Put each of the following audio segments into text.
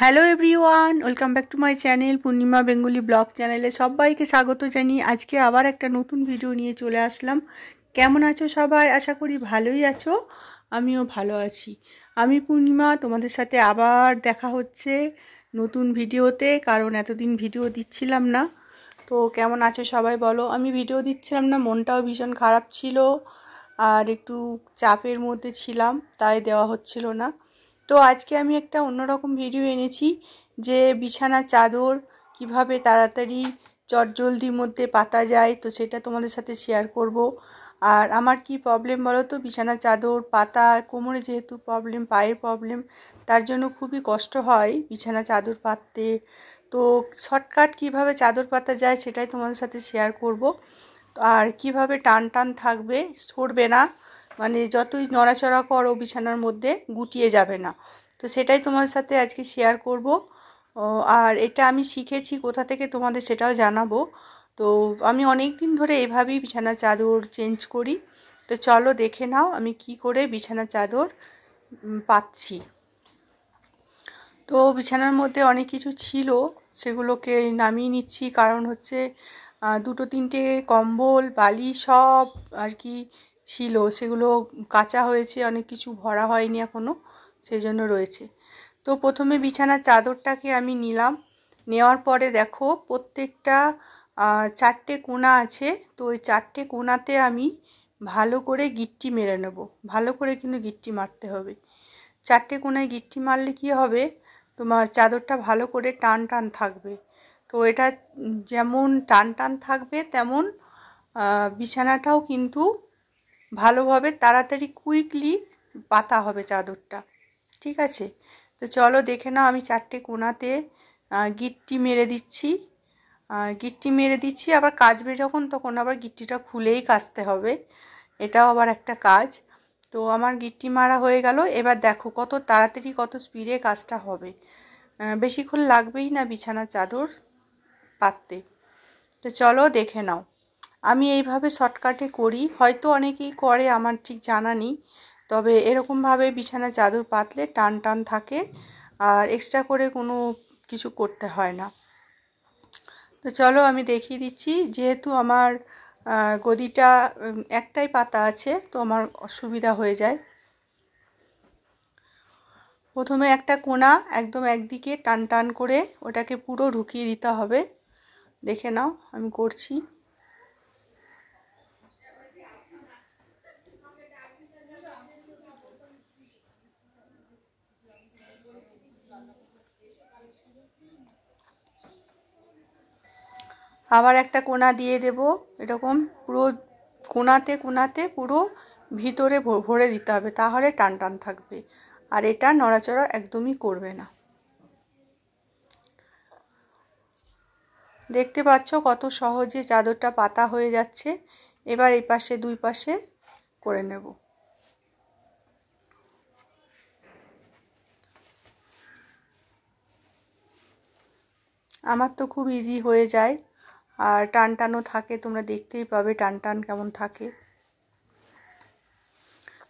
Hello everyone, welcome back to my channel Purnima Bengali blog চ্যানেলে সবাইকে স্বাগত জানিয়ে আজকে আবার একটা নতুন ভিডিও নিয়ে চলে আসলাম। কেমন আছো সবাই? আশা করি ভালোই আছো, আমিও ভালো আছি। আমি পূর্ণিমা, তোমাদের সাথে আবার দেখা হচ্ছে নতুন ভিডিওতে, কারণ এতদিন ভিডিও দিচ্ছিলাম না। তো কেমন আছো সবাই বলো। আমি ভিডিও দিচ্ছিলাম না, মনটাও ভীষণ খারাপ ছিল আর একটু চাপের মধ্যে ছিলাম, তাই দেওয়া হচ্ছিল না। তো আজকে আমি একটা অন্যরকম ভিডিও এনেছি যে বিছানার চাদর কিভাবে তাড়াতাড়ি চটজলদির মধ্যে পাতা যায়, তো সেটা তোমাদের সাথে শেয়ার করব। আর আমার কি প্রবলেম বলো তো, বিছানার চাদর পাতা, কোমরে যেহেতু প্রবলেম, পায়ের প্রবলেম, তার জন্য খুবই কষ্ট হয় বিছানা চাদর পাততে। তো শর্টকাট কিভাবে চাদর পাতা যায় সেটাই তোমাদের সাথে শেয়ার করব। আর কিভাবে টান টান থাকবে, সরবে না, মানে যতই নড়াচড়া করো বিছানার মধ্যে গুটিয়ে যাবে না। তো সেটাই তোমার সাথে আজকে শেয়ার করব। আর এটা আমি শিখেছি কোথা থেকে তোমাদের সেটাও জানাবো। তো আমি অনেক দিন ধরে এভাবেই বিছানার চাদর চেঞ্জ করি। তো চলো দেখে নাও আমি কি করে বিছানার চাদর পাচ্ছি। তো বিছানার মধ্যে অনেক কিছু ছিল, সেগুলোকে নামিয়ে নিচ্ছি, কারণ হচ্ছে দুটো তিনটে কম্বল বালিশ সব আর কি ছিল, সেগুলো কাচা হয়েছে, অনেক কিছু ভরা হয়নি এখনও, সেই জন্য রয়েছে। তো প্রথমে বিছানার চাদরটাকে আমি নিলাম, নেওয়ার পরে দেখো প্রত্যেকটা চারটে কোণা আছে, তো ওই চারটে কোণাতে আমি ভালো করে গিট্টি মেরে নেব। ভালো করে কিন্তু গিট্টি মারতে হবে। চারটে কোণায় গিট্টি মারলে কি হবে, তোমার চাদরটা ভালো করে টান টান থাকবে। তো এটা যেমন টান টান থাকবে তেমন বিছানাটাও কিন্তু ভালোভাবে তাড়াতাড়ি কুইকলি পাতা হবে চাদরটা, ঠিক আছে? তো চলো দেখে নাও, আমি চারটে কোণাতে গিট্টি মেরে দিচ্ছি। আবার কাচবে যখন তখন আবার গিট্টিটা খুলেই কাচতে হবে, এটাও আবার একটা কাজ। তো আমার গিট্টি মারা হয়ে গেল। এবার দেখো কত তাড়াতাড়ি কত স্পিডে কাজটা হবে, বেশিক্ষণ লাগবেই না বিছানার চাদর পাততে। তো চলো দেখে নাও। আমি এইভাবে শর্টকাটে করি, হয়তো অনেকেই করে, আমার ঠিক জানা নেই, তবে এরকমভাবে বিছানার চাদর পাতলে টান টান থাকে আর এক্সট্রা করে কোনো কিছু করতে হয় না। তো চলো আমি দেখিয়ে দিচ্ছি, যেহেতু আমার গদিটা একটাই পাতা আছে, তো আমার অসুবিধা হয়ে যায়। প্রথমে একটা কোণা একদম একদিকে টান টান করে ওটাকে পুরো ঢুকিয়ে দিতে হবে। দেখে নাও আমি করছি। আবার একটা কোণা দিয়ে দেব, এরকম পুরো কোণাতে কোণাতে পুরো ভিতরে ভরে দিতে হবে, তাহলে টান টান থাকবে আর এটা নড়াচড়া একদমই করবে না। দেখতে পাচ্ছ কত সহজে চাদরটা পাতা হয়ে যাচ্ছে। এবার এই পাশে দুই পাশে করে নেব। আমার তো খুব ইজি হয়ে যায়, আর টান টানও থাকে, তোমরা দেখতেই পাবে টান টান কেমন থাকে।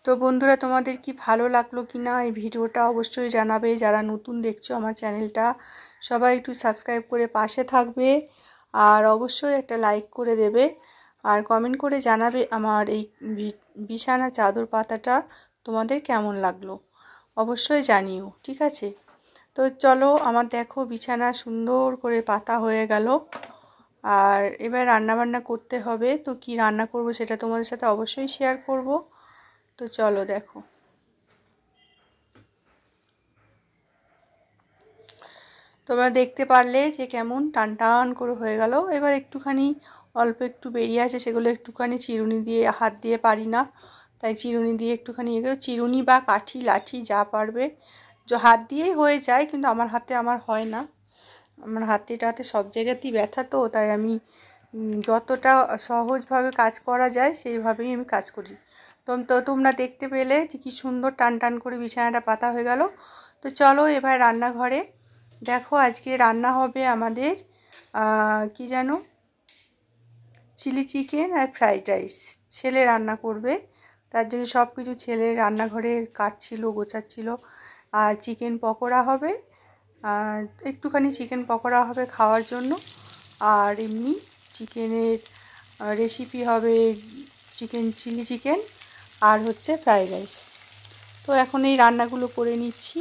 তো বন্ধুরা, তোমাদের কি ভালো লাগলো কি না এই ভিডিওটা অবশ্যই জানাবে। যারা নতুন দেখছো আমার চ্যানেলটা, সবাই একটু সাবস্ক্রাইব করে পাশে থাকবে আর অবশ্যই একটা লাইক করে দেবে আর কমেন্ট করে জানাবে আমার এই বিছানা চাদর পাতাটা তোমাদের কেমন লাগলো, অবশ্যই জানিও, ঠিক আছে? তো চলো, আমার দেখো বিছানা সুন্দর করে পাতা হয়ে গেল। আর এবার রান্নাবান্না করতে হবে, তো কি রান্না করব সেটা তোমাদের সাথে অবশ্যই শেয়ার করব। তো চলো দেখো। তোমরা দেখতে পারলে যে কেমন টান টান করে হয়ে গেল। এবার একটুখানি অল্প একটু বেরিয়ে আছে, সেগুলো একটুখানি চিরুনি দিয়ে, হাত দিয়ে পারি না, তাই চিরুনি দিয়ে একটুখানি এগুলো, চিরুনি বা কাঠি লাঠি যা পারবে, যে হাত দিয়েই হয়ে যায়, কিন্তু আমার হাতে হয় না। আমার হাতে সব জায়গাতেই ব্যথা, তো তাই আমি যতটা সহজভাবে কাজ করা যায় সেইভাবেই আমি কাজ করি। তো তোমরা দেখতে পেলে যে কী সুন্দর টান টান করে বিছানাটা পাতা হয়ে গেল। তো চলো এবার রান্নাঘরে। দেখো আজকে রান্না হবে আমাদের কি যেন, চিলি চিকেন আর ফ্রাইড রাইস। ছেলে রান্না করবে, তার জন্য সব কিছু ছেলে রান্নাঘরে কাটছিল, গোছাচ্ছিল। আর চিকেন পকোড়া হবে, একটুখানি চিকেন পকোড়া হবে খাওয়ার জন্য, আর এমনি চিকেনের রেসিপি হবে চিলি চিকেন আর হচ্ছে ফ্রাইড রাইস। তো এখন এই রান্নাগুলো করে নিচ্ছি।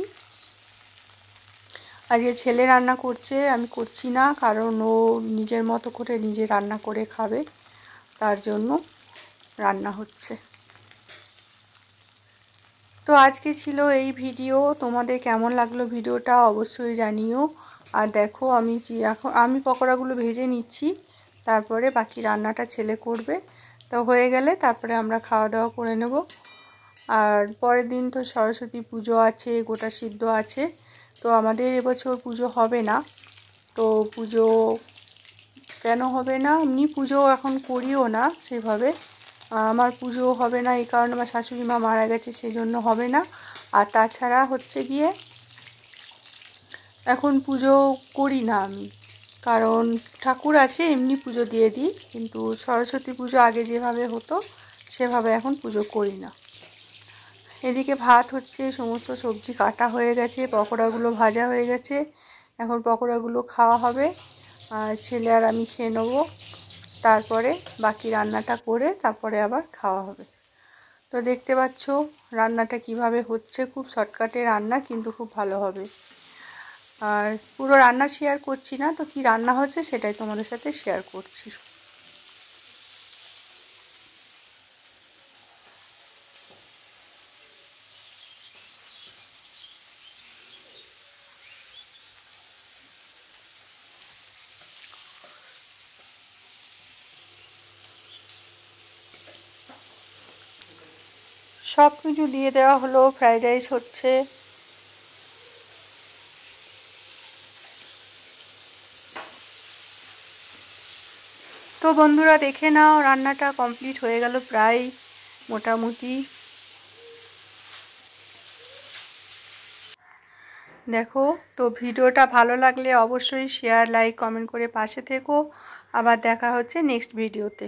আজকে ছেলে রান্না করছে, আমি করছি না, কারণ ও নিজের মতো করে নিজে রান্না করে খাবে, তার জন্য রান্না হচ্ছে। তো আজকে ছিল এই ভিডিও। তোমাদের কেমন লাগলো ভিডিওটা অবশ্যই জানিও। আর দেখো আমি পকোড়াগুলো ভেজে নিচ্ছি, তারপরে বাকি রান্নাটা ছেলে করবে। তো হয়ে গেলে তারপরে আমরা খাওয়া দাওয়া করে নেব। আর পরের দিন তো সরস্বতী পুজো আছে, গোটা সিদ্ধ আছে। তো আমাদের এবছর পুজো হবে না। তো পুজো কেন হবে না, এমনি পুজো এখন করিও না সেভাবে। আমার পুজো হবে না এই কারণে আমার শাশুড়ি মা মারা গেছে, সেই জন্য হবে না। আর তাছাড়া হচ্ছে গিয়ে এখন পুজো করি না আমি, কারণ ঠাকুর আছে এমনি পুজো দিয়ে দিই, কিন্তু সরস্বতী পুজো আগে যেভাবে হতো সেভাবে এখন পুজো করি না। এদিকে ভাত হচ্ছে, সমস্ত সবজি কাটা হয়ে গেছে, পকোড়াগুলো ভাজা হয়ে গেছে। এখন পকোড়াগুলো খাওয়া হবে, আর ছেলে আর আমি খেয়ে নেবো। তারপরে বাকি রান্নাটা করে তারপরে আবার খাওয়া হবে। তো দেখতে পাচ্ছ রান্নাটা কিভাবে হচ্ছে, খুব শর্টকাটে রান্না, কিন্তু খুব ভালো হবে। আর পুরো রান্না শেয়ার করছি না, তো কি রান্না হচ্ছে সেটাই তোমাদের সাথে শেয়ার করছি। সব কিছু দিয়ে দেওয়া হলো, ফ্রাইড রাইস হচ্ছে। তো বন্ধুরা দেখে নাও, রান্নাটা কমপ্লিট হয়ে গেল প্রায় মোটামুটি। দেখো, তো ভিডিওটা ভালো লাগলে অবশ্যই শেয়ার, লাইক, কমেন্ট করে পাশে থেকো। আবার দেখা হচ্ছে নেক্সট ভিডিওতে।